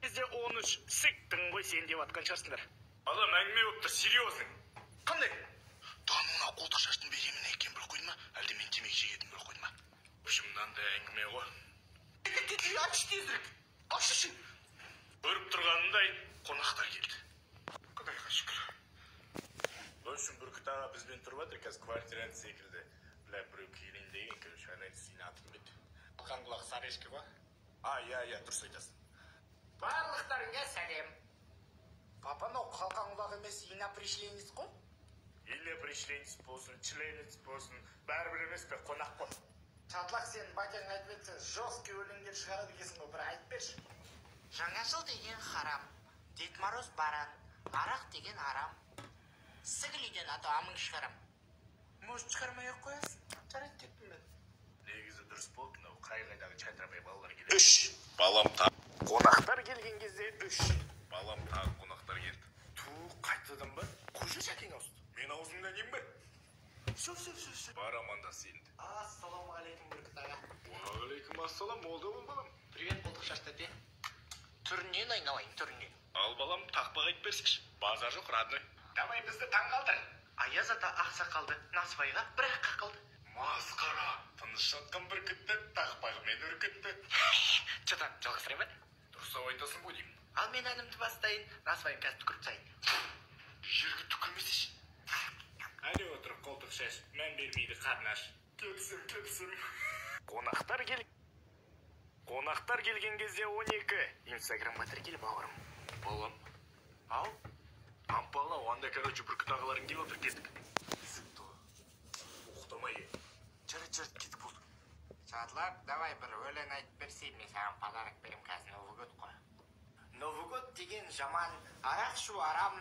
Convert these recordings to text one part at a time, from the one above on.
Бізде 13 сыктың ғой сен деп атқан шығарсыңдар. Алам әңгіме болып тұр, серьезный. Қандай? Тануына қолтық шаштың беремін екен бір қойды ма, әлде мен темекі шегетін бір қойды ма? Ұшымдан да әңгіме ғой. Ач тезірік, ашышы. Көріп тұрғанындай қонақтар келді. Құдайға шүкір. Өшін бүркіт аға бізбен тұрып жатыр, қазір квартирант секілді. Біләп біреу келейін деген, көрші анайды синатым бет. Алқан құлақ сарышқы ба? Иә, дұрыс айтасың. Барлықтарыңа сәлем. Папанау қалқан құлақ емес, инопришленец қой? Инопришленец болсын, членец болсын, бәрібір емес пе, қонақ қой. Шатлақ сен батяң айтып етсе, жесткий өлеңдер шығарады екенсің ғой, бір айтып берші. Жаңа жыл деген харам, Дед Мороз баран, арақ деген арам. Сігілейден аты амың шығарам. Может шығармай ақ қоясың? Жарайды деппін мен. Негізі дұрыс болды, мынау қай-қайдағы чайтрабай балалар келеді. 3. Балам тағы. Қонақтар келген кезде 3. Балам тағы қонақтар келді. Қайтадан ба? Қожа шәкең ауысты. Мен аузымда нем бар? Сөз. Бар амандас енді. Ассалаумағалейкум бүркіт аға. Уағалейкум ассалам, молда бол балам. Привет, болдық шашты де. Түрінен айналайын, түрінен. Ал балам, тақпақ айтып берсікші. Базар жоқ, родной. Давай бізді таң қалдыр. Аяз ата ақсақалды, Насыбайға бір-ақ қақылды. Масқара, тыныш жатқан бүркітті тақпағымен үркітті. Жадан жалғастырайын ба? Дұрыстап айтасың ғой деймін. Ал мен әнімді бастайын, Насыбайым қазір түкіріп тастайын. Жерге түкірмесеші. Әне отырып қолтық шаш, мән бермейді қарнаш. Кетсім. Қонақтар келген кезде 12. Инстаграмға тіркел бауырым. Балам. Ау? Ампала, онда, короче, бүркіт ағаларың келіп отыр, кеттік. Уқтамай ел. Жарайды, кетіп болды. Шатлақ, давай бір өлең айтып берсейін, мен саған подарок берем қазір Новый год қой. Новый год деген жаман, арақ шу арам.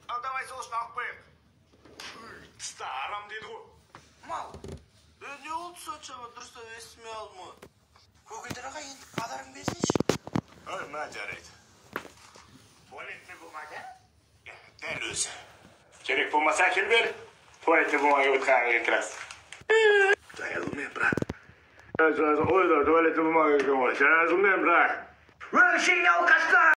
Ал давай сол үшін алып қояйық. Тыста арам деді ғой. Мал, не oldu соншама дұрыс естімей алдым ғой. Көгілдір аға енді подарок берсейші. Мә жарайды. Туалетный бумага? Дәл өзі. Керек болмаса әкел бер. Туалетный бумага бітқан екрас. Жазылмен, брат. Ой, туалетный бумага екен ғой. Жазылмен, брат. Өлшеңе алқашта!